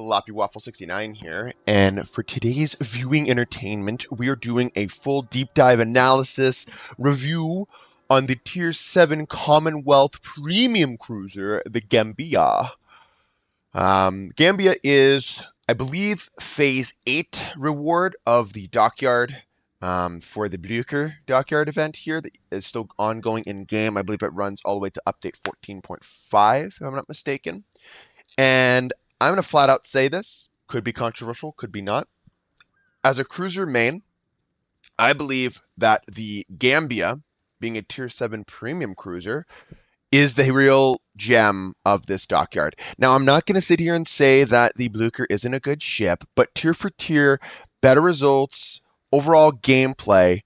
Loppy Waffle 69 here, and for today's viewing entertainment, we are doing a full deep dive analysis review on the Tier 7 Commonwealth Premium Cruiser, the Gambia. Gambia is, I believe, Phase 8 reward of the Dockyard for the Blucher Dockyard event here that is still ongoing in-game. I believe it runs all the way to update 14.5, if I'm not mistaken. And I'm going to flat out say this. Could be controversial, could be not. As a cruiser main, I believe that the Gambia, being a Tier 7 premium cruiser, is the real gem of this Dockyard. Now, I'm not going to sit here and say that the Blucher isn't a good ship, but tier for tier, better results, overall gameplay,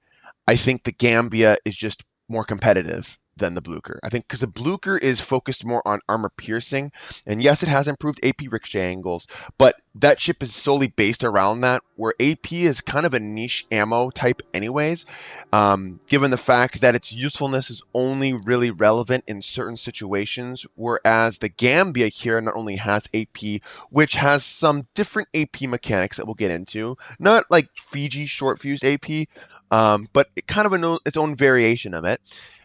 I think the Gambia is just more competitive than the Blucher. I think because the Blucher is focused more on armor piercing, and yes, it has improved AP ricochet angles, but that ship is solely based around that, where AP is kind of a niche ammo type anyways, given the fact that its usefulness is only really relevant in certain situations, whereas the Gambia here not only has AP, which has some different AP mechanics that we'll get into, not like Fiji short fuse AP, but it kind of its own variation of it.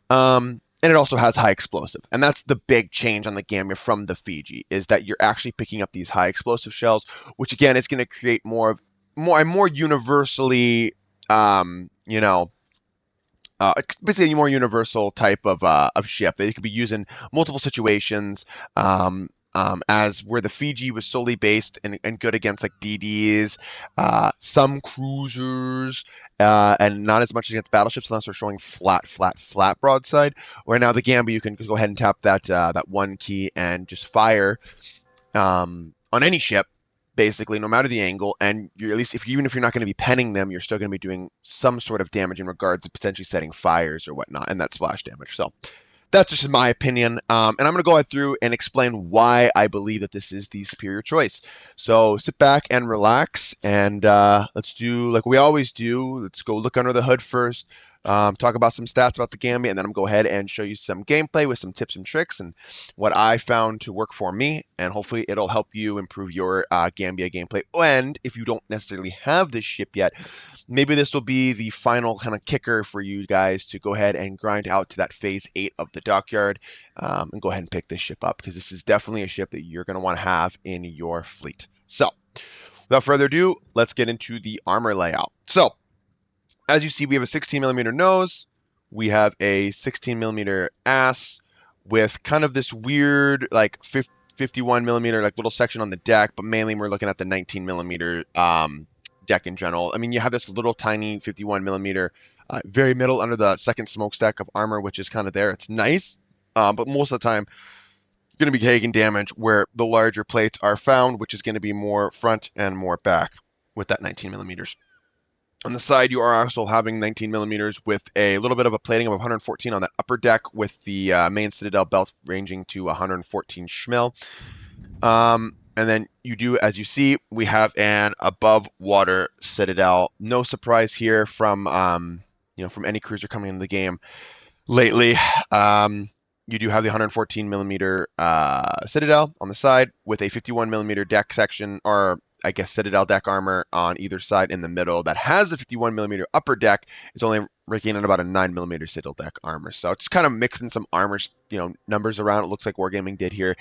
And it also has high explosive. And that's the big change on the Gambia from the Fiji, is that you're actually picking up these high explosive shells, which again is going to create more universally, basically a more universal type of ship that you could be used in multiple situations. As where the Fiji was solely based and good against like DDs, some cruisers, and not as much against battleships unless they're showing flat broadside. Where now the Gambia, you can just go ahead and tap that one key and just fire on any ship, basically, no matter the angle, and you're at least even if you're not going to be penning them, you're still going to be doing some sort of damage in regards to potentially setting fires or whatnot, and that splash damage. So that's just my opinion, and I'm going to go through and explain why I believe that this is the superior choice. So sit back and relax, and let's do like we always do. Let's go look under the hood first, talk about some stats about the Gambia, and then I'm going to go ahead and show you some gameplay with some tips and tricks and what I found to work for me, and hopefully it'll help you improve your Gambia gameplay. And if you don't necessarily have this ship yet, maybe this will be the final kind of kicker for you guys to go ahead and grind out to that Phase 8 of the Dockyard, and go ahead and pick this ship up, because this is definitely a ship that you're going to want to have in your fleet. So without further ado, let's get into the armor layout. So as you see, we have a 16mm nose, we have a 16mm ass with kind of this weird like 51mm like little section on the deck, but mainly we're looking at the 19mm deck in general. I mean, you have this little tiny 51mm very middle under the second smokestack of armor, which is kind of there. It's nice, but most of the time it's going to be taking damage where the larger plates are found, which is going to be more front and more back with that 19mm. On the side, you are also having 19mm with a little bit of a plating of 114 on that upper deck, with the main Citadel belt ranging to 114 schmil. And then you do, as you see, we have an above water Citadel. No surprise here from from any cruiser coming into the game lately. You do have the 114mm Citadel on the side with a 51mm deck section, or I guess Citadel deck armor on either side. In the middle that has the 51mm upper deck is only raking on about a 9mm Citadel deck armor. So it's kind of mixing some armor, numbers around. It looks like Wargaming did here.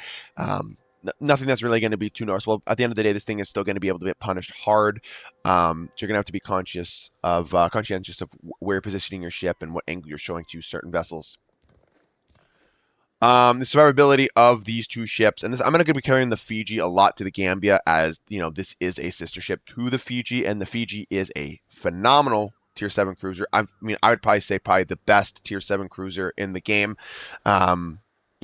Nothing that's really going to be too noticeable. At the end of the day, this thing is still going to be able to get punished hard. So you're going to have to be conscientious of where you're positioning your ship and what angle you're showing to certain vessels. The survivability of these two ships, and I'm going to be carrying the Fiji a lot to the Gambia, as this is a sister ship to the Fiji, and the Fiji is a phenomenal Tier 7 cruiser. I would probably say the best Tier 7 cruiser in the game.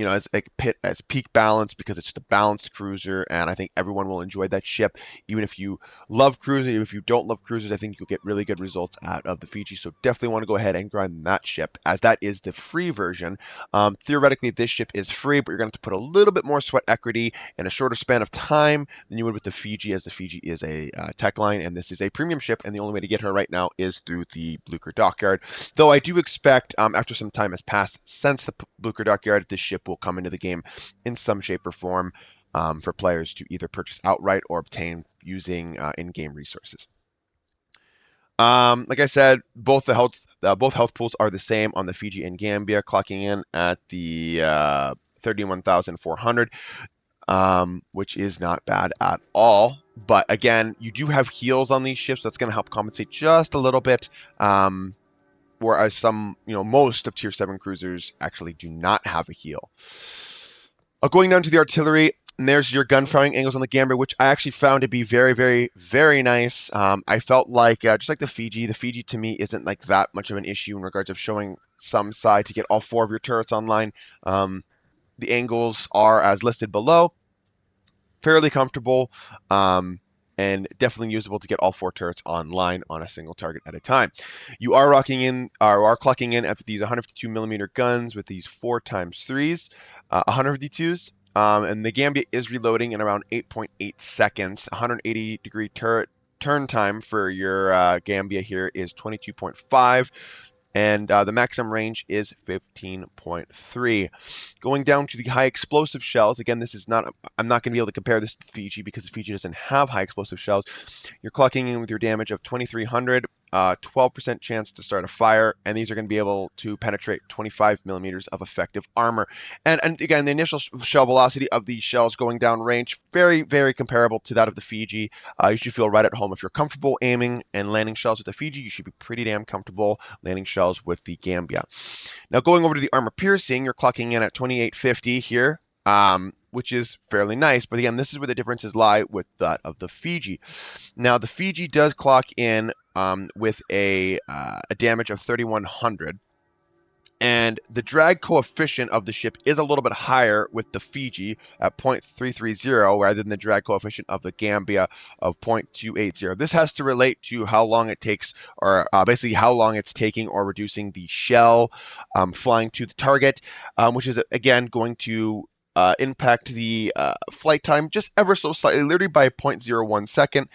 As peak balance, because it's just a balanced cruiser, and I think everyone will enjoy that ship. Even if you love cruisers, even if you don't love cruisers, I think you'll get really good results out of the Fiji. So definitely want to go ahead and grind that ship, as that is the free version. Theoretically, this ship is free, but you're going to have to put a little bit more sweat equity in a shorter span of time than you would with the Fiji, as the Fiji is a tech line, and this is a premium ship, and the only way to get her right now is through the Blucher Dockyard. Though I do expect, after some time has passed since the Blucher Dockyard, this ship will come into the game in some shape or form. for players to either purchase outright or obtain using in-game resources. Like I said, both health pools are the same on the Fiji and Gambia, clocking in at the 31,400, which is not bad at all. But again, you do have heals on these ships, so that's going to help compensate just a little bit. Whereas some, most of Tier 7 cruisers actually do not have a heal. Going down to the artillery, and there's your gun firing angles on the Gambia, which I actually found to be very, very, very nice. I felt like, just like the Fiji to me isn't like that much of an issue in regards of showing some side to get all 4 of your turrets online. The angles are as listed below, fairly comfortable, and definitely usable to get all 4 turrets online on a single target at a time. You are clocking in at these 152mm guns with these 4x3s, 152s. And the Gambia is reloading in around 8.8 seconds. 180-degree turn time for your Gambia here is 22.5. And the maximum range is 15.3. Going down to the high explosive shells, again, I'm not going to be able to compare this to Fiji because Fiji doesn't have high explosive shells. You're clocking in with your damage of 2,300, 12% chance to start a fire, and these are going to be able to penetrate 25mm of effective armor. And again, the initial shell velocity of these shells going down range, very, very comparable to that of the Fiji. You should feel right at home. If you're comfortable aiming and landing shells with the Fiji, you should be pretty damn comfortable landing shells with the Gambia. Now going over to the armor piercing, you're clocking in at 2850 here, which is fairly nice. But again, this is where the differences lie with that of the Fiji. Now the Fiji does clock in with a damage of 3,100. And the drag coefficient of the ship is a little bit higher with the Fiji at 0.330 rather than the drag coefficient of the Gambia of 0.280. This has to relate to how long it takes, or basically how long it's taking or reducing the shell flying to the target, which is again going to impact the flight time just ever so slightly, literally by 0.01 second.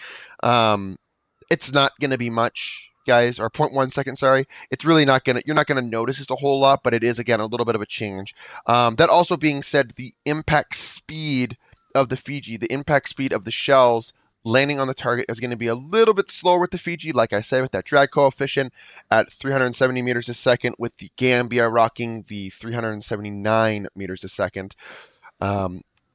It's not going to be much, guys, or 0.1 second, sorry. It's really not going to, you're not going to notice this a whole lot, but it is, again, a little bit of a change. That also being said, the impact speed of the Fiji, the impact speed of the shells landing on the target is going to be a little bit slower with the Fiji, like I said, with that drag coefficient at 370 meters a second, with the Gambia rocking the 379 meters a second.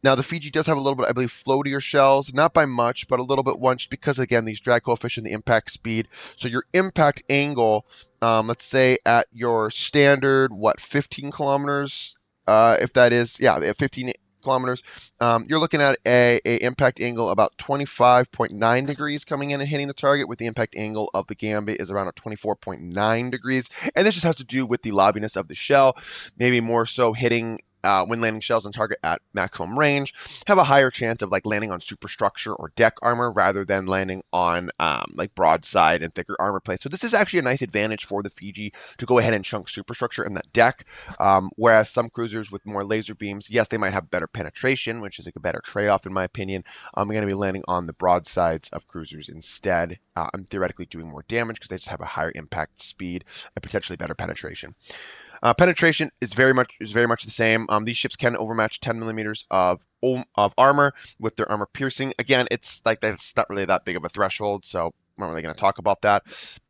Now, the Fiji does have a little bit, I believe, floatier shells, not by much, but a little bit once, because, again, these drag coefficient, the impact speed. So your impact angle, let's say at your standard, 15 kilometers, if that is, yeah, 15 kilometers, you're looking at a impact angle about 25.9 degrees coming in and hitting the target, with the impact angle of the Gambia is around 24.9 degrees. And this just has to do with the lobbiness of the shell, maybe more so hitting when landing shells on target at maximum range, have a higher chance of like landing on superstructure or deck armor rather than landing on like broadside and thicker armor plates. So this is actually a nice advantage for the Fiji to go ahead and chunk superstructure in that deck, whereas some cruisers with more laser beams, yes, they might have better penetration, which is like a better trade-off in my opinion. I'm going to be landing on the broadsides of cruisers instead, and theoretically doing more damage because they just have a higher impact speed and potentially better penetration. Penetration is very much the same. These ships can overmatch 10 millimeters of armor with their armor piercing. Again, it's like that's not really that big of a threshold, so I'm not really going to talk about that.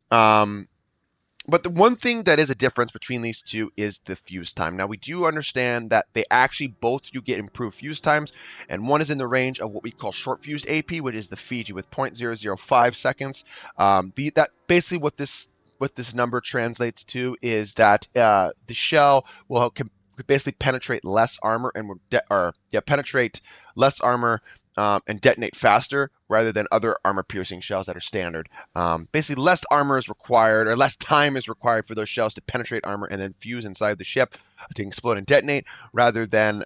But the one thing that is a difference between these two is the fuse time. Now, we do understand that they actually both do get improved fuse times, and one is in the range of what we call short fused AP, which is the Fiji with 0.005 seconds. That basically what this number translates to is that the shell will basically penetrate less armor and penetrate less armor and detonate faster rather than other armor piercing shells that are standard. Basically, less armor is required, or less time is required for those shells to penetrate armor and then fuse inside the ship to explode and detonate, rather than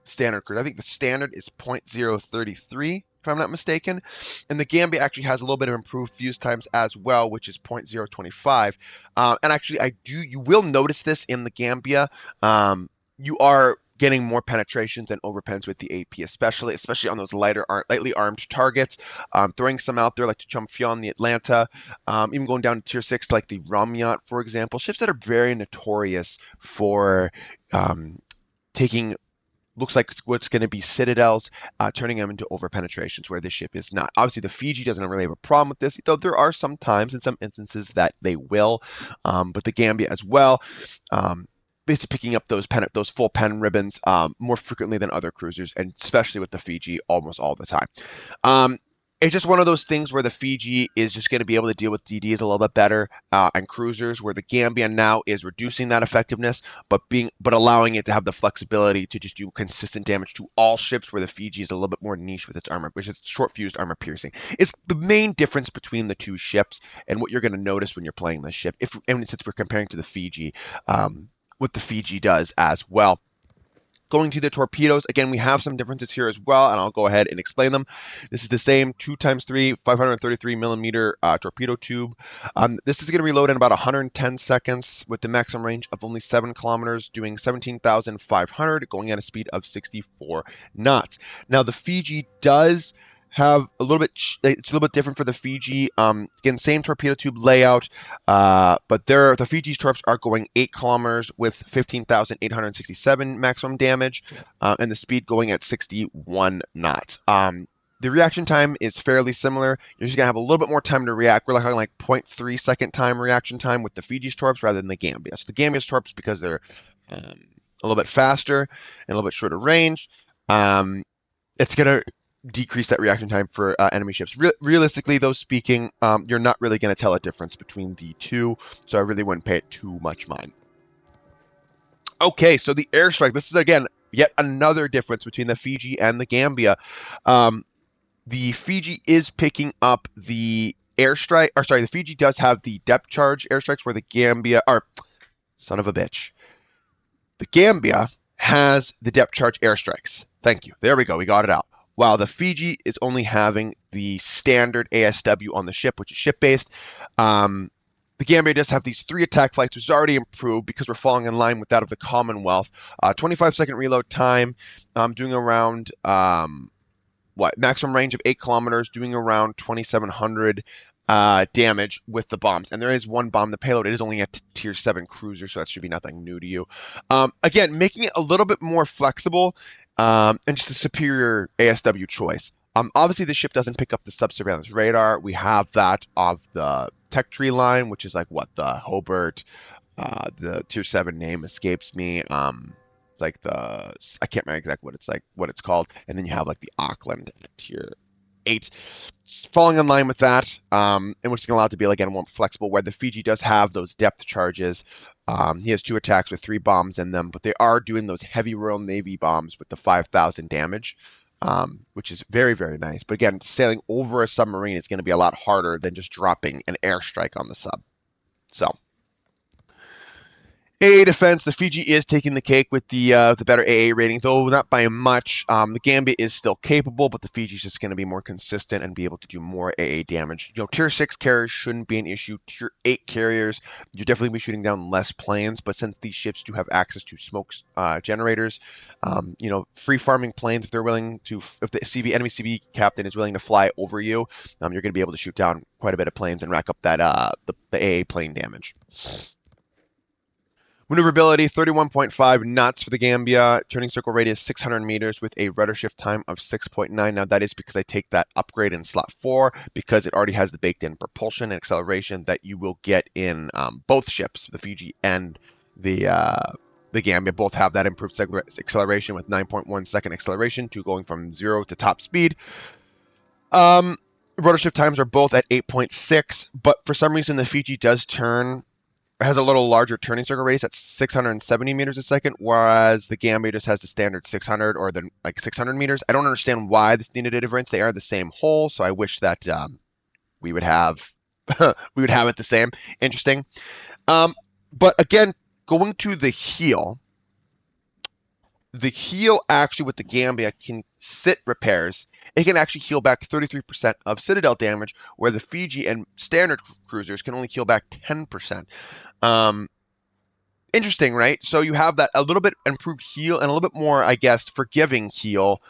standard cruise. I think the standard is 0.033. If I'm not mistaken, and the Gambia actually has a little bit of improved fuse times as well, which is 0.025. And actually, you will notice this in the Gambia. You are getting more penetrations and overpens with the AP, especially on those lightly armed targets. Throwing some out there like the Chumfion, the Atlanta, even going down to tier 6 like the Rum Yacht, for example, ships that are very notorious for taking looks like what's going to be citadels, turning them into over-penetrations where this ship is not. Obviously, the Fiji doesn't really have a problem with this, though there are some times in some instances that they will, but the Gambia as well. Basically picking up those full pen ribbons more frequently than other cruisers, and especially with the Fiji almost all the time. It's just one of those things where the Fiji is just going to be able to deal with DDs a little bit better and cruisers, where the Gambia now is reducing that effectiveness, but allowing it to have the flexibility to just do consistent damage to all ships, where the Fiji is a little bit more niche with its armor, which is short fused armor piercing. It's the main difference between the two ships, and what you're going to notice when you're playing this ship, and since we're comparing to the Fiji, what the Fiji does as well. Going to the torpedoes, again, we have some differences here as well, and I'll go ahead and explain them. This is the same 2x3 533 millimeter torpedo tube. This is going to reload in about 110 seconds with the maximum range of only 7 kilometers, doing 17,500, going at a speed of 64 knots. Now, the Fiji does have a little bit, it's a little bit different for the Fiji. Again, same torpedo tube layout, but the Fiji's torps are going 8 kilometers with 15,867 maximum damage, and the speed going at 61 knots. The reaction time is fairly similar. You're just going to have a little bit more time to react. We're looking like 0.3 second time reaction time with the Fiji's torps rather than the Gambia. So the Gambia's torps, because they're a little bit faster and a little bit shorter range, it's going to decrease that reaction time for enemy ships. Realistically, though speaking, you're not really going to tell a difference between the two, so I really wouldn't pay it too much mind. Okay, so the airstrike. This is, again, yet another difference between the Fiji and the Gambia. The Fiji is picking up the airstrike, or sorry, the Fiji does have the depth charge airstrikes, where the Gambia, or son of a bitch, the Gambia has the depth charge airstrikes. Thank you. There we go. We got it out. While the Fiji is only having the standard ASW on the ship, which is ship-based. The Gambia does have these 3 attack flights, which is already improved because we're falling in line with that of the Commonwealth. 25-second reload time, doing around, maximum range of 8 kilometers, doing around 2,700 damage with the bombs. And there is one bomb, the payload. It is only a tier 7 cruiser, so that should be nothing new to you. Again, making it a little bit more flexible, and just a superior ASW choice. Obviously, the ship doesn't pick up the sub-surveillance radar. We have that of the tech tree line, which is like the Hobart, the tier 7 name escapes me. It's like I can't remember exactly what it's called. And then you have like the Auckland tier 8. It's falling in line with that, and which is going to allow it to be, again, more flexible, where the Fiji does have those depth charges. He has 2 attacks with 3 bombs in them, but they are doing those heavy Royal Navy bombs with the 5,000 damage, which is very, very nice. But again, sailing over a submarine is going to be a lot harder than just dropping an airstrike on the sub. So, AA defense, the Fiji is taking the cake with the better AA rating, though not by much. The Gambia is still capable, but the Fiji is just going to be more consistent and be able to do more AA damage. Tier 6 carriers shouldn't be an issue. Tier 8 carriers, you'll definitely be shooting down less planes, but since these ships do have access to smoke generators, free farming planes, if they're willing to, if the enemy CB captain is willing to fly over you, you're going to be able to shoot down quite a bit of planes and rack up that the AA plane damage. Maneuverability, 31.5 knots for the Gambia. Turning circle radius, 600 meters with a rudder shift time of 6.9. Now, that is because I take that upgrade in slot 4 because it already has the baked-in propulsion and acceleration that you will get in both ships, the Fiji and the Gambia. Both have that improved acceleration with 9.1 second acceleration to going from 0 to top speed. Rudder shift times are both at 8.6, but for some reason the Fiji has a little larger turning circle radius at 670 meters a second, whereas the Gambia just has the standard 600 or the 600 meters. I don't understand why this needed a difference. They are the same hull, so I wish that we would have it the same. Interesting. But again, going to the heel actually with the Gambia can sit repairs. It can actually heal back 33% of Citadel damage, where the Fiji and standard cruisers can only heal back 10%. Interesting, right? So you have that a little bit improved heal and a little bit more, I guess, forgiving heal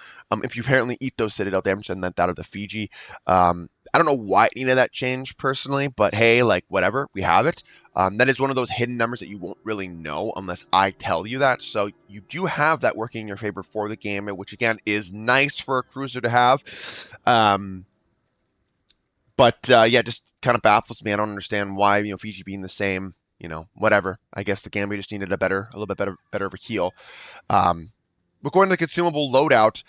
if you apparently eat those Citadel damage, then that out of the Fiji. I don't know why any of that changed personally, but hey, like whatever, we have it. That is one of those hidden numbers that you won't really know unless I tell you that. So you do have that working in your favor for the game, which again is nice for a cruiser to have. But yeah, just kind of baffles me. I don't understand why, Fiji being the same, whatever. I guess the Gambia just needed a little bit better of a heal. But going to the consumable loadout,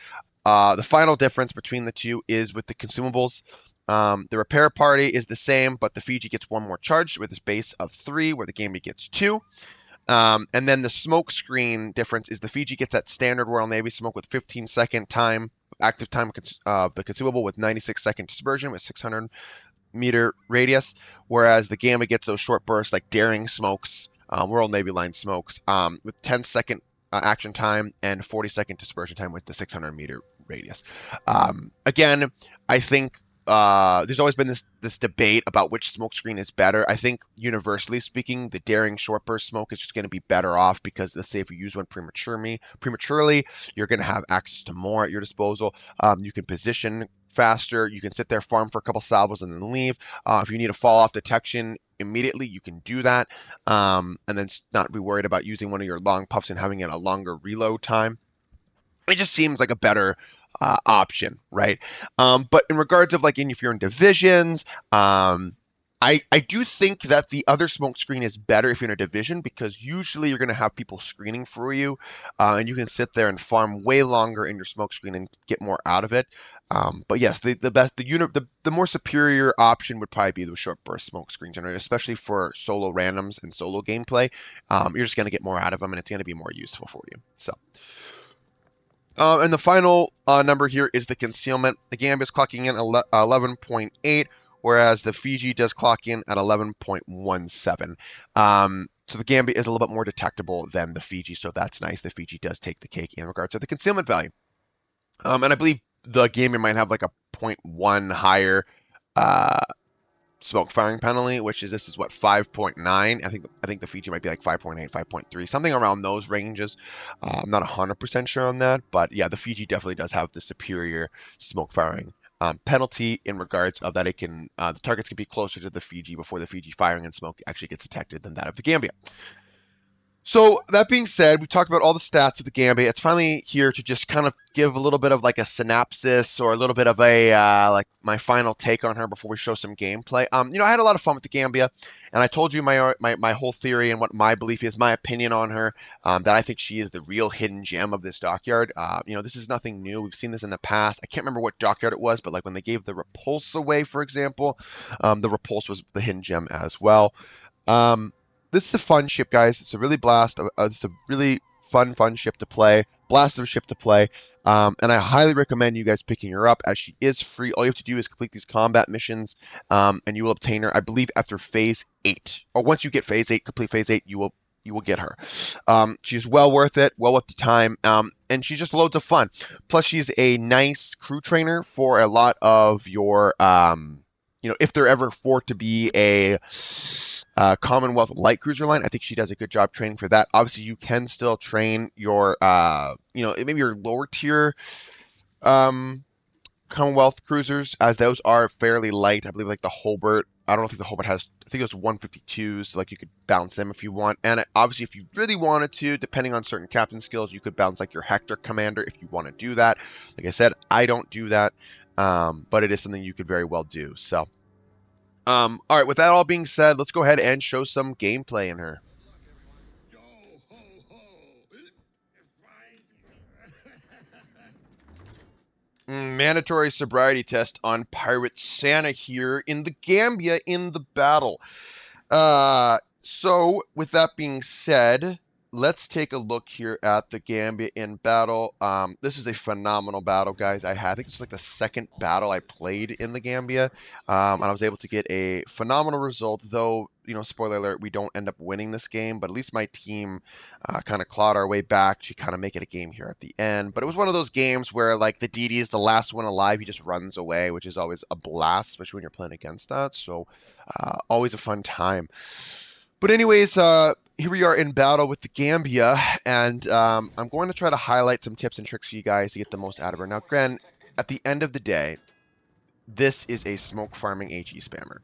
the final difference between the two is with the consumables. The repair party is the same, but the Fiji gets 1 more charge with a base of 3, where the Gambia gets 2. And then the smoke screen difference is the Fiji gets that standard Royal Navy smoke with 15-second time, active time of the consumable with 96-second dispersion with 600-meter radius, whereas the Gambia gets those short bursts like daring smokes, Royal Navy line smokes, with 10-second action time and 40-second dispersion time with the 600-meter radius. Again, I think there's always been this debate about which smoke screen is better. I think universally speaking, the daring short burst smoke is just going to be better off because, let's say, if you use one prematurely, you're going to have access to more at your disposal. You can position faster. You can sit there, farm for a couple salvos, and then leave. If you need a fall off detection immediately, you can do that, and then not be worried about using one of your long puffs and having it a longer reload time. It just seems like a better option, right? But in regards of if you're in divisions, I do think that the other smoke screen is better if you're in a division, because usually you're going to have people screening for you, and you can sit there and farm way longer in your smoke screen and get more out of it. But yes, the more superior option would probably be the short burst smoke screen generator, especially for solo randoms and solo gameplay. You're just going to get more out of them, and it's going to be more useful for you. So. And the final number here is the concealment. The Gambia is clocking in 11.8, whereas the Fiji does clock in at 11.17. So the Gambia is a little bit more detectable than the Fiji, so that's nice. The Fiji does take the cake in regards to the concealment value. And I believe the Gambia might have like a 0.1 higher smoke firing penalty, this is what, 5.9. I think the Fiji might be like 5.8, 5.3, something around those ranges. I'm not 100% sure on that, but yeah, the Fiji definitely does have the superior smoke firing penalty in regards of that. It can the targets can be closer to the Fiji before the Fiji firing and smoke actually gets detected than that of the Gambia. So that being said, we talked about all the stats of the Gambia. It's finally here to just kind of give a little bit of like a synopsis or a little bit of a like my final take on her before we show some gameplay. I had a lot of fun with the Gambia, and I told you my whole theory and what my belief is, my opinion on her, that I think she is the real hidden gem of this Dockyard. This is nothing new. We've seen this in the past. I can't remember what Dockyard it was, but like when they gave the Repulse away, for example, the Repulse was the hidden gem as well. This is a fun ship, guys. It's a really it's a really fun ship to play. Blast of a ship to play. And I highly recommend you guys picking her up, as she is free. All you have to do is complete these combat missions, and you will obtain her, I believe, after Phase 8. Or once you get Phase 8, complete Phase 8, you will get her. She's well worth it, well worth the time, and she's just loads of fun. Plus, she's a nice crew trainer for a lot of your, if there ever for to be a Commonwealth light cruiser line, I think she does a good job training for that. Obviously, you can still train your, maybe your lower tier Commonwealth cruisers, as those are fairly light. I believe like the Hobart. I don't think the Hobart has. I think it was 152s. So like you could bounce them if you want. And obviously, if you really wanted to, depending on certain captain skills, you could bounce like your Hector Commander if you want to do that. Like I said, I don't do that, but it is something you could very well do. So. All right, with that all being said, let's go ahead and show some gameplay in her. Mandatory sobriety test on Pirate Santa here in the Gambia in the battle. So with that being said, let's take a look here at the Gambia in battle. This is a phenomenal battle, guys. I think it's like the second battle I played in the Gambia, and I was able to get a phenomenal result, though, spoiler alert, we don't end up winning this game, but at least my team kind of clawed our way back to kind of make it a game here at the end. But it was one of those games where, like, the DD is the last one alive. He just runs away, which is always a blast, especially when you're playing against that. So always a fun time. But anyways, here we are in battle with the Gambia, and I'm going to try to highlight some tips and tricks for you guys to get the most out of her. Now, Gren, at the end of the day, this is a smoke farming HE spammer,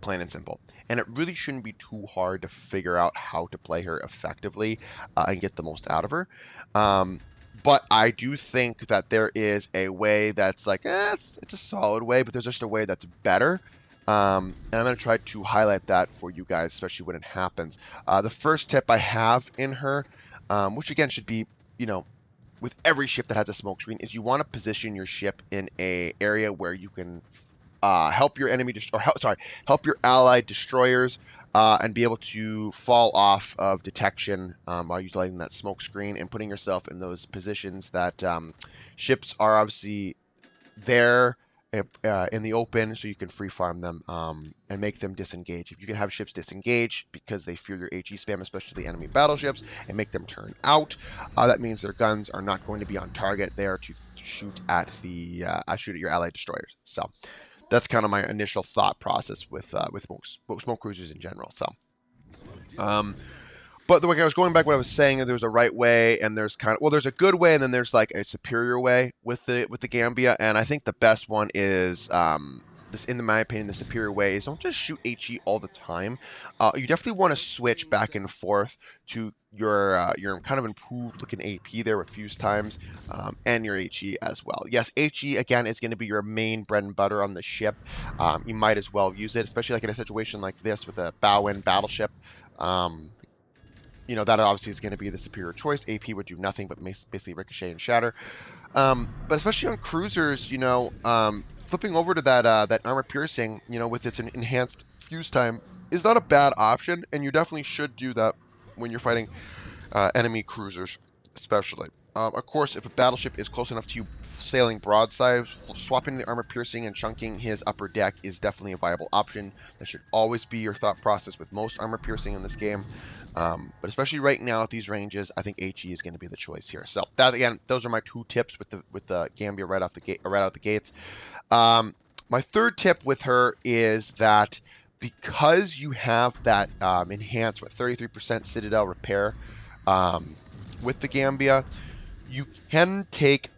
plain and simple. And it really shouldn't be too hard to figure out how to play her effectively and get the most out of her. But I do think that there is a way that's like, it's a solid way, but there's just a way that's better. And I'm going to try to highlight that for you guys, especially when it happens. The first tip I have in her, which again should be, with every ship that has a smoke screen, is you want to position your ship in a area where you can help your enemy help your allied destroyers and be able to fall off of detection while utilizing that smoke screen and putting yourself in those positions that ships are obviously there in the open, so you can free farm them and make them disengage. If you can have ships disengage because they fear your HE spam, especially enemy battleships, and make them turn out, that means their guns are not going to be on target. They are to shoot at your allied destroyers. So that's kind of my initial thought process with smoke cruisers in general. So, but the way I was going back, what I was saying, there's a right way, and there's there's a good way, and then there's like a superior way with the Gambia, and I think the best one is this, in my opinion, the superior way is don't just shoot HE all the time. You definitely want to switch back and forth to your kind of improved looking AP there with fuse times and your HE as well. Yes, HE again is going to be your main bread and butter on the ship. You might as well use it, especially like in a situation like this with a bow-in battleship. That obviously is going to be the superior choice. AP would do nothing but basically ricochet and shatter. But especially on cruisers, flipping over to that armor piercing, with its enhanced fuse time, is not a bad option, and you definitely should do that when you're fighting enemy cruisers, especially. Of course, if a battleship is close enough to you sailing broadside, swapping the armor piercing and chunking his upper deck is definitely a viable option. That should always be your thought process with most armor piercing in this game. But especially right now at these ranges, I think HE is going to be the choice here. So that, again, those are my 2 tips with the Gambia right out the gates. My third tip with her is that because you have that enhanced 33% Citadel repair with the Gambia, you can take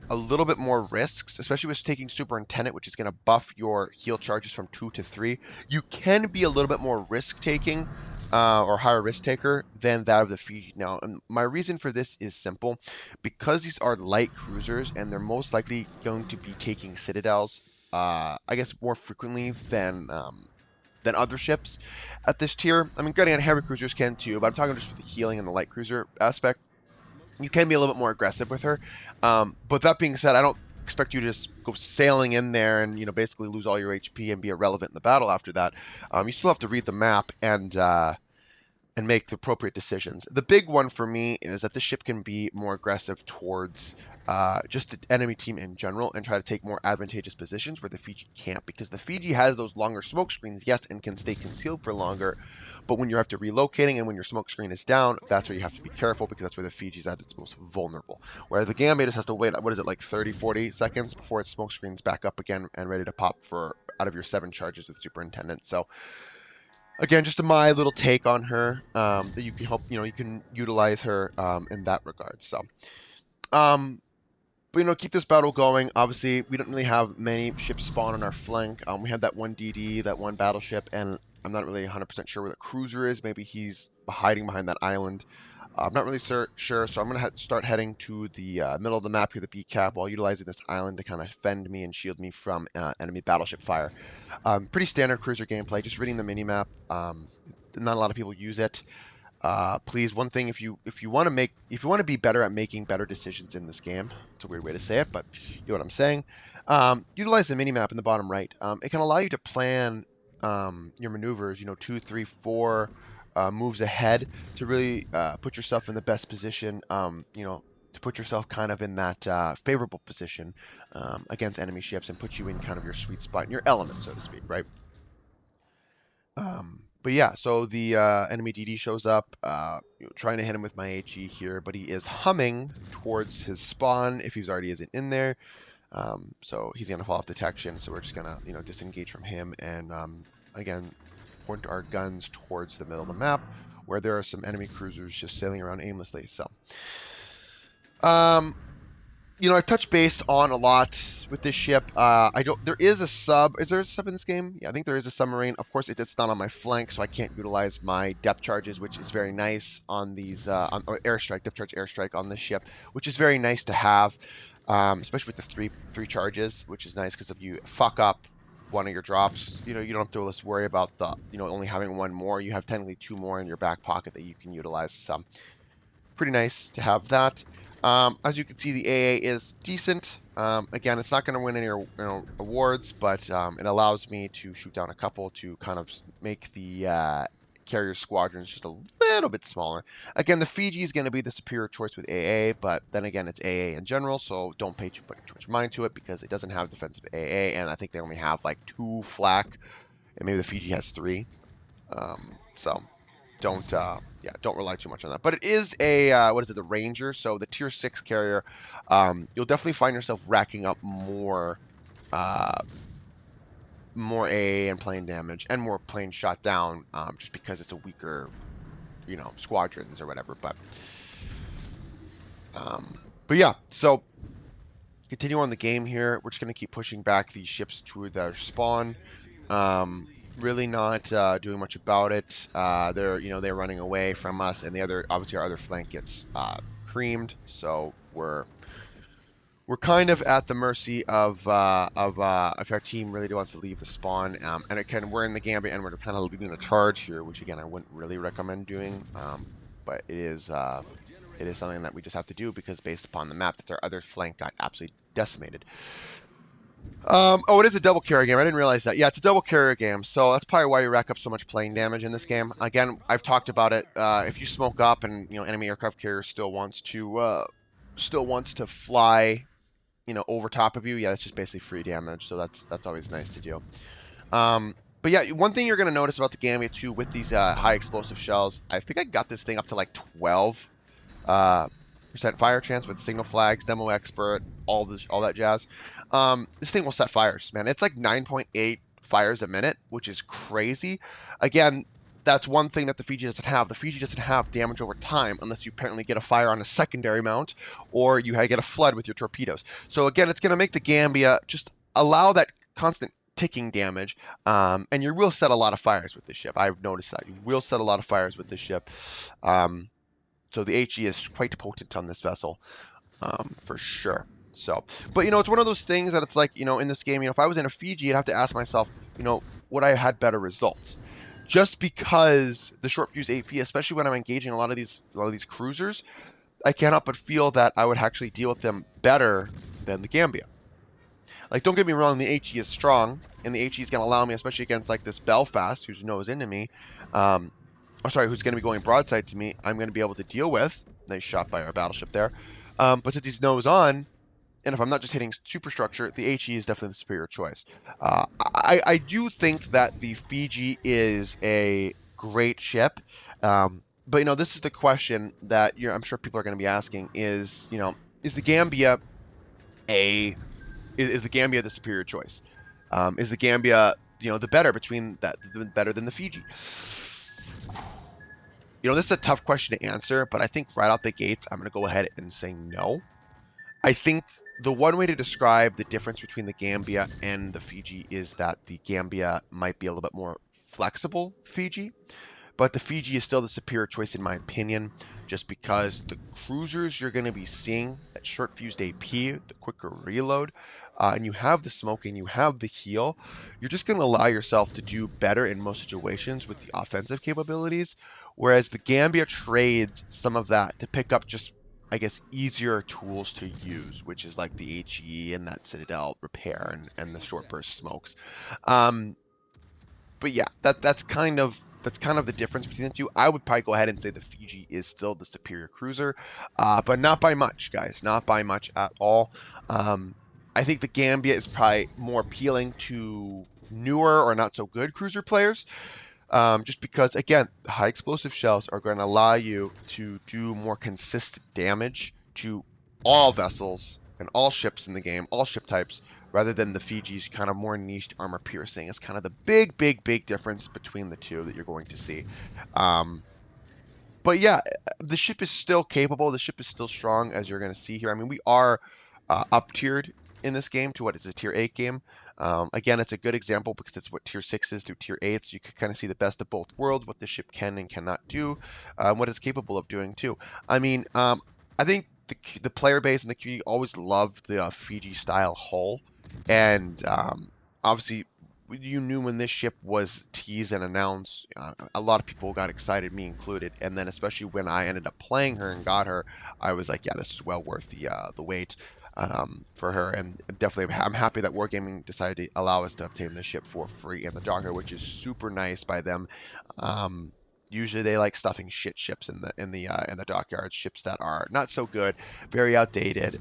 a little bit more risks, especially with taking Superintendent, which is going to buff your heal charges from 2 to 3. You can be a little bit more risk-taking or higher risk-taker than that of the Fiji. Now, and my reason for this is simple. Because these are light cruisers, and they're most likely going to be taking Citadels, I guess, more frequently than other ships at this tier. I mean, granted, heavy cruisers can too, but I'm talking just for the healing and the light cruiser aspect. You can be a little bit more aggressive with her. But that being said, I don't expect you to just go sailing in there and basically lose all your HP and be irrelevant in the battle after that. You still have to read the map and make the appropriate decisions. The big one for me is that this ship can be more aggressive towards just the enemy team in general and try to take more advantageous positions where the Fiji can't, because the Fiji has those longer smoke screens, yes, and can stay concealed for longer, but when you have to relocating and when your smoke screen is down, that's where you have to be careful, because that's where the Fiji's at its most vulnerable. Whereas the Gambia just has to wait, what is it, like 30, 40 seconds before its smoke screen's back up again and ready to pop for out of your 7 charges with Superintendent. So again, just my little take on her, that you can help, you can utilize her in that regard. So, but keep this battle going. Obviously, we don't really have many ships spawn on our flank. We had that one DD, that one battleship, and I'm not really 100% sure where the cruiser is. Maybe he's hiding behind that island. I'm not really sure, so I'm going to start heading to the middle of the map here, the B cap, while utilizing this island to kind of fend me and shield me from enemy battleship fire. Pretty standard cruiser gameplay, just reading the minimap. Not a lot of people use it. Please, one thing, if you want to be better at making better decisions in this game, it's a weird way to say it, but you know what I'm saying. Utilize the minimap in the bottom right. It can allow you to plan your maneuvers, 2, 3, 4 moves ahead to really put yourself in the best position, to put yourself kind of in that favorable position against enemy ships and put you in kind of your sweet spot, in your element, so to speak, right? But yeah, so the enemy DD shows up, trying to hit him with my HE here, but he is humming towards his spawn if he's already isn't in there. So he's going to fall off detection, so we're just going to, disengage from him and, again, point our guns towards the middle of the map, where there are some enemy cruisers just sailing around aimlessly. So, you know, I've touched base on a lot with this ship. I don't. There is a sub. Is there a sub in this game? Yeah, I think there is a submarine. Of course, it's not on my flank, so I can't utilize my depth charges, which is very nice on these or airstrike, depth charge airstrike on this ship, which is very nice to have, especially with the three charges, which is nice because if you fuck up one of your drops, you know, you don't have to worry about the, you know, only having one more. You have technically two more in your back pocket that you can utilize. So pretty nice to have that. As you can see, the AA is decent. Again, it's not going to win any awards, but it allows me to shoot down a couple to kind of make the carrier squadrons just a little bit smaller. Again, the Fiji is going to be the superior choice with AA, but then again, it's AA in general, so don't pay too much mind to it because it doesn't have defensive AA, and I think they only have like 2 flak, and maybe the Fiji has 3. So don't rely too much on that. But it is a what is it, the Ranger, so the tier 6 carrier. You'll definitely find yourself racking up more AA and plane damage and more plane shot down, just because it's a weaker, you know, squadrons or whatever. But yeah, so continue on the game here. We're just going to keep pushing back these ships to their spawn. Really not doing much about it. They're running away from us, and our other flank gets creamed. So we're kind of at the mercy of if our team really wants to leave the spawn. And again, we're in the Gambia, and we're kind of leading the charge here, which again I wouldn't really recommend doing. But it is something that we just have to do because based upon the map, that our other flank got absolutely decimated. Oh, it is a double carrier game. I didn't realize that. Yeah, it's a double carrier game, so that's probably why you rack up so much plane damage in this game. Again, I've talked about it. If you smoke up and enemy aircraft carrier still wants to fly, over top of you, yeah, that's just basically free damage. So that's always nice to do. But yeah, one thing you're gonna notice about the Gambia too with these high explosive shells, I think I got this thing up to like 12% fire chance with signal flags, demo expert, all that jazz. This thing will set fires, man. It's like 9.8 fires a minute, which is crazy. Again, that's one thing that the Fiji doesn't have. The Fiji doesn't have damage over time unless you apparently get a fire on a secondary mount or you get a flood with your torpedoes. So again, it's going to make the Gambia just allow that constant ticking damage, and you will set a lot of fires with this ship. I've noticed that. You will set a lot of fires with this ship. So the HE is quite potent on this vessel, for sure. So, but it's one of those things that it's like, in this game, if I was in a Fiji, I'd have to ask myself, would I have had better results? Just because the short fuse AP, especially when I'm engaging a lot of these cruisers, I cannot but feel that I would actually deal with them better than the Gambia. Like, don't get me wrong, the HE is strong, and the HE is going to allow me, especially against like this Belfast, who's nose into me, who's going to be going broadside to me, I'm going to be able to deal with. Nice shot by our battleship there. But since he's nose on, and if I'm not just hitting superstructure, the HE is definitely the superior choice. I do think that the Fiji is a great ship. But this is the question that I'm sure people are going to be asking: is the Gambia is the Gambia the superior choice? Is the Gambia the better than the Fiji? This is a tough question to answer, but I think right out the gates, I'm going to go ahead and say no. I think the one way to describe the difference between the Gambia and the Fiji is that the Gambia might be a little bit more flexible Fiji, but the Fiji is still the superior choice in my opinion, just because the cruisers you're going to be seeing, that short fused AP, the quicker reload, and you have the smoke and you have the heal, you're just going to allow yourself to do better in most situations with the offensive capabilities, whereas the Gambia trades some of that to pick up just, I guess, easier tools to use, which is like the HE and that Citadel repair and the short burst smokes. But yeah, that's kind of the difference between the two. I would probably go ahead and say the Fiji is still the superior cruiser, but not by much, guys. Not by much at all. I think the Gambia is probably more appealing to newer or not so good cruiser players, just because, again, the high explosive shells are going to allow you to do more consistent damage to all vessels and all ships in the game, all ship types, rather than the Fiji's kind of more niched armor piercing. It's kind of the big difference between the two that you're going to see. But yeah, the ship is still capable. The ship is still strong, as you're going to see here. I mean, we are up tiered in this game to what is a tier 8 game. Again, it's a good example because it's what tier 6 is through tier 8. So you can kind of see the best of both worlds, what the ship can and cannot do, what it's capable of doing too. I mean, I think the player base and the community always loved the Fiji style hull. And obviously, you knew when this ship was teased and announced, a lot of people got excited, me included. And then especially when I ended up playing her and got her, I was like, yeah, this is well worth the wait for her. And definitely, I'm happy that Wargaming decided to allow us to obtain this ship for free in the Dockyard, which is super nice by them. Usually they like stuffing shit ships in the Dockyard, ships that are not so good, very outdated,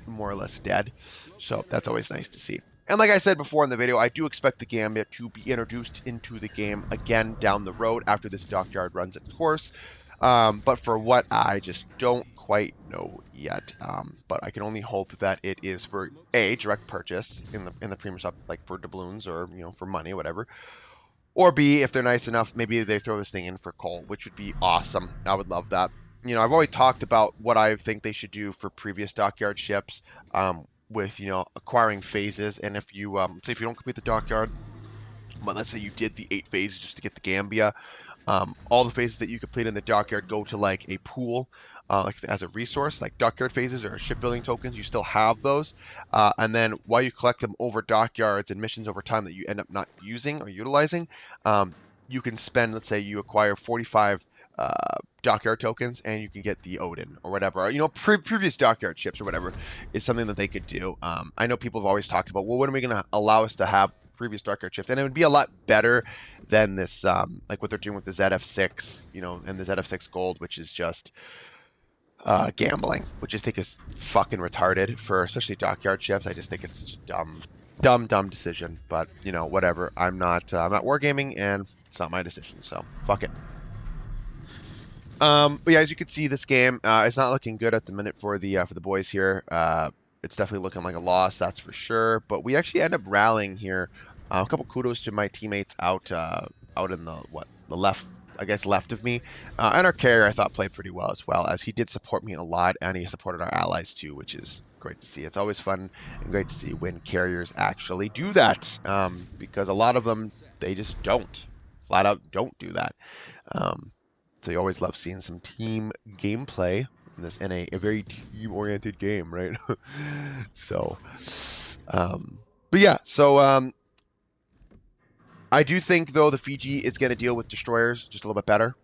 more or less dead. So that's always nice to see. And like I said before in the video, I do expect the Gambia to be introduced into the game again down the road after this Dockyard runs its course. But for what, I just don't quite know yet. But I can only hope that it is for a direct purchase in the premium shop, like for doubloons or for money, whatever. Or B, if they're nice enough, maybe they throw this thing in for coal, which would be awesome. I would love that. I've always talked about what I think they should do for previous Dockyard ships. With acquiring phases, and if you say if you don't complete the Dockyard, but let's say you did the 8 phases just to get the Gambia, all the phases that you complete in the Dockyard go to like a pool, like as a resource, like Dockyard phases or shipbuilding tokens. You still have those, and then while you collect them over Dockyards and missions over time that you end up not using or utilizing, you can spend, let's say you acquire 45 Dockyard tokens and you can get the Odin or whatever. Previous Dockyard ships or whatever is something that they could do. I know people have always talked about, well, when are we going to allow us to have previous Dockyard ships? And it would be a lot better than this, like what they're doing with the ZF6, and the ZF6 Gold, which is just gambling, which I think is fucking retarded for especially Dockyard ships. I just think it's dumb decision. But whatever. I'm not wargaming, and it's not my decision. So fuck it. But yeah, as you can see, this game it's not looking good at the minute for the boys here. It's definitely looking like a loss, that's for sure. But we actually end up rallying here. A couple kudos to my teammates out in the left, I guess, left of me, and our carrier I thought played pretty well, as he did support me a lot, and he supported our allies too, which is great to see. It's always fun and great to see when carriers actually do that, because a lot of them, they just flat out don't do that. So you always love seeing some team gameplay in a very team-oriented game, right? So, but yeah, so I do think though the Fiji is going to deal with destroyers just a little bit better.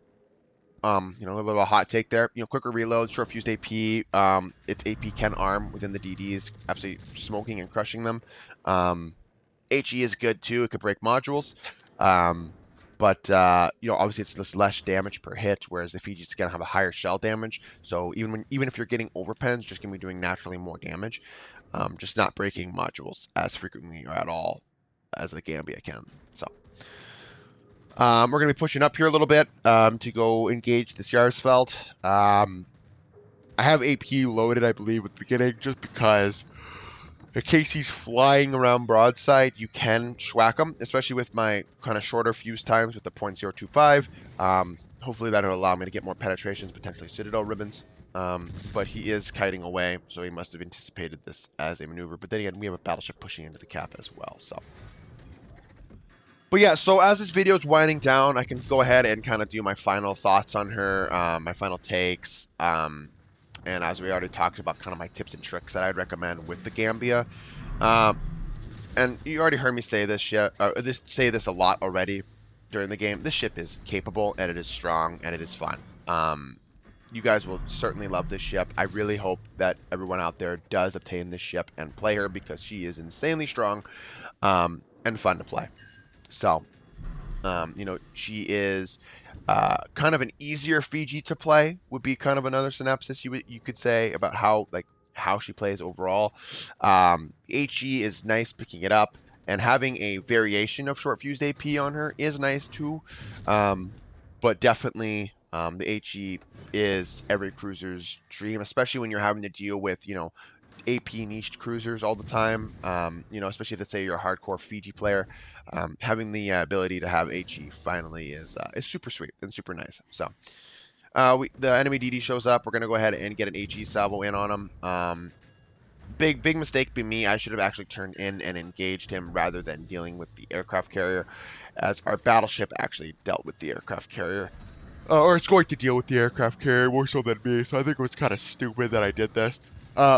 A little bit of a hot take there. Quicker reload, short fused AP. Its AP can arm within the DDs, absolutely smoking and crushing them. HE is good too. It could break modules. But obviously it's just less damage per hit, whereas the Fiji's gonna have a higher shell damage. So even if you're getting overpens, just gonna be doing naturally more damage, just not breaking modules as frequently or at all as the Gambia can. So we're gonna be pushing up here a little bit to go engage the Jarsfeld. I have AP loaded, I believe, at the beginning, just because in case he's flying around broadside, you can schwack him, especially with my kind of shorter fuse times with the .025. Hopefully that'll allow me to get more penetrations, potentially Citadel ribbons. But he is kiting away, so he must have anticipated this as a maneuver. But then again, we have a battleship pushing into the cap as well. But yeah, so as this video is winding down, I can go ahead and kind of do my final thoughts on her, my final takes. And as we already talked about, kind of my tips and tricks that I'd recommend with the Gambia. And you already heard me say this a lot already during the game. This ship is capable, and it is strong, and it is fun. You guys will certainly love this ship. I really hope that everyone out there does obtain this ship and play her, because she is insanely strong and fun to play. So, she is kind of an easier Fiji to play, would be kind of another synopsis you could say about how she plays overall. HE is nice picking it up, and having a variation of short fused AP on her is nice too. But definitely the HE is every cruiser's dream, especially when you're having to deal with AP niched cruisers all the time. Especially if, let's say, you're a hardcore Fiji player, having the ability to have HE finally is super sweet and super nice. So the enemy DD shows up. We're gonna go ahead and get an HE salvo in on him. Big mistake by me. I should have actually turned in and engaged him rather than dealing with the aircraft carrier, as our battleship actually dealt with the aircraft carrier. Or it's going to deal with the aircraft carrier more so than me, so I think it was kind of stupid that I did this.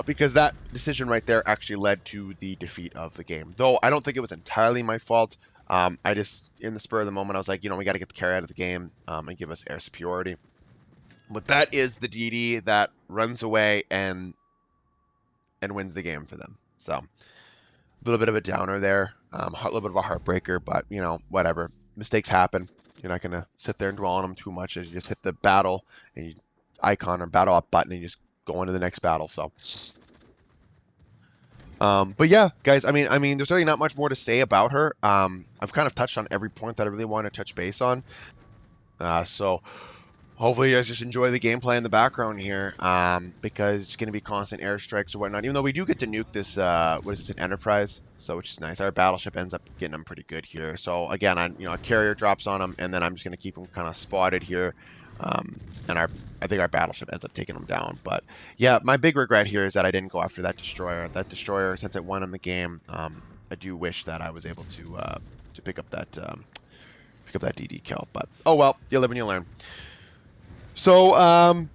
Because that decision right there actually led to the defeat of the game. Though I don't think it was entirely my fault. I just, in the spur of the moment, I was like, you know, we got to get the carrier out of the game and give us air superiority. But that is the DD that runs away and wins the game for them. So a little bit of a downer there, a little bit of a heartbreaker, but you know, whatever. Mistakes happen. You're not gonna sit there and dwell on them too much, as you just hit the battle and you icon or battle up button and you just go into the next battle. So, but yeah, guys, I mean, there's really not much more to say about her. I've kind of touched on every point that I really want to touch base on. So hopefully you guys just enjoy the gameplay in the background here, because it's going to be constant airstrikes or whatnot. Even though we do get to nuke this, what is this, an Enterprise? So which is nice. Our battleship ends up getting them pretty good here. So again, a carrier drops on them, and then I'm just going to keep them kind of spotted here, and I think our battleship ends up taking them down. But yeah, my big regret here is that I didn't go after that destroyer. That destroyer, since it won in the game, I do wish that I was able to pick up that DD kill. But oh well, you live and you learn. So,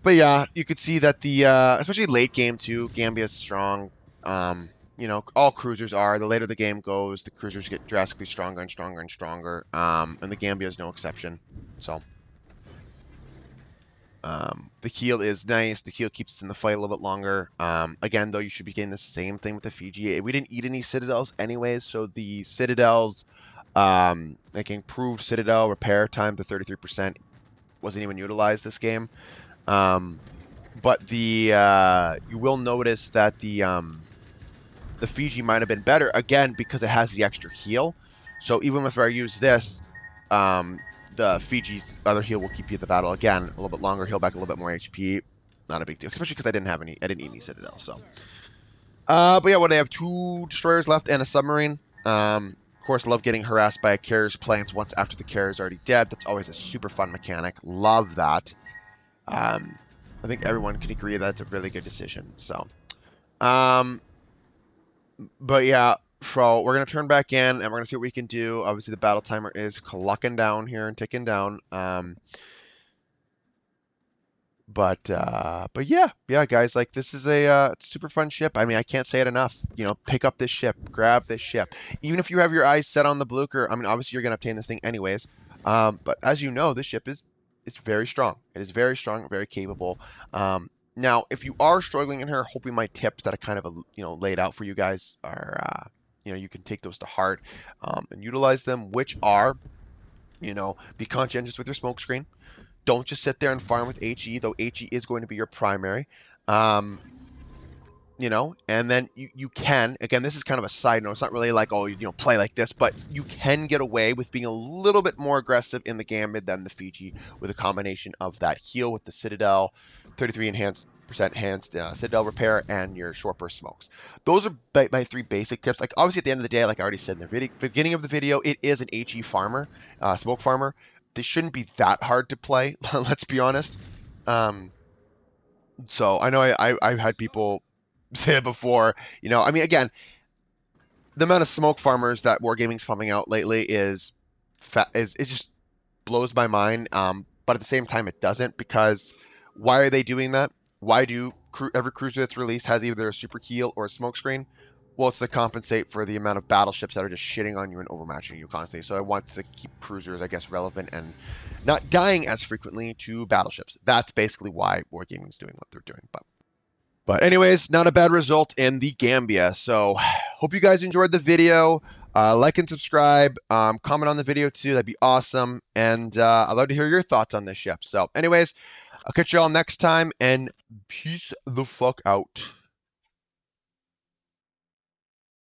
but yeah, you could see that the, especially late game too, Gambia is strong. You know, all cruisers are. The later the game goes, the cruisers get drastically stronger and stronger and stronger. And the Gambia is no exception. So, the heal is nice. The heal keeps us in the fight a little bit longer. Again, though, you should be getting the same thing with the Fiji. We didn't eat any Citadels anyways, so the Citadels, like improved Citadel repair time to 33%. Wasn't even utilized this game, but the you will notice that the Fiji might have been better again because it has the extra heal. So even if I use this, the Fiji's other heal will keep you in the battle again a little bit longer, heal back a little bit more HP. Not a big deal, especially because I didn't eat any Citadel. So, but yeah, what I have 2 destroyers left and a submarine. Of course, love getting harassed by a carrier's planes once after the carrier is already dead. That's always a super fun mechanic. Love that. I think everyone can agree that's a really good decision. So, but yeah, so we're going to turn back in and we're going to see what we can do. Obviously, the battle timer is clucking down here and ticking down. But yeah, guys, like this is a super fun ship. I mean, I can't say it enough. You know, pick up this ship, grab this ship. Even if you have your eyes set on the Blucher, I mean, obviously you're gonna obtain this thing anyways. But as you know, this ship is very strong. It is very strong, very capable. Now, if you are struggling in her, hoping my tips that I kind of laid out for you guys are you can take those to heart and utilize them, which are be conscientious with your smoke screen. Don't just sit there and farm with HE, though HE is going to be your primary. And then you can, again, this is kind of a side note. It's not really like, oh, play like this, but you can get away with being a little bit more aggressive in the Gambit than the Fiji with a combination of that heal with the Citadel, 33% enhanced Citadel repair, and your short burst smokes. Those are my 3 basic tips. Like, obviously, at the end of the day, like I already said in the beginning of the video, it is an HE farmer, smoke farmer. They shouldn't be that hard to play, let's be honest. So I know I've had people say it before. I mean, again, the amount of smoke farmers that Wargaming's pumping out lately is it just blows my mind. But at the same time, it doesn't, because why are they doing that? Why do every cruiser that's released has either a super heal or a smoke screen? Well, it's to compensate for the amount of battleships that are just shitting on you and overmatching you constantly. So I want to keep cruisers, I guess, relevant and not dying as frequently to battleships. That's basically why Wargaming's doing what they're doing. But anyways, not a bad result in the Gambia. So hope you guys enjoyed the video. Like and subscribe. Comment on the video too. That'd be awesome. And I'd love to hear your thoughts on this ship. So anyways, I'll catch you all next time, and peace the fuck out.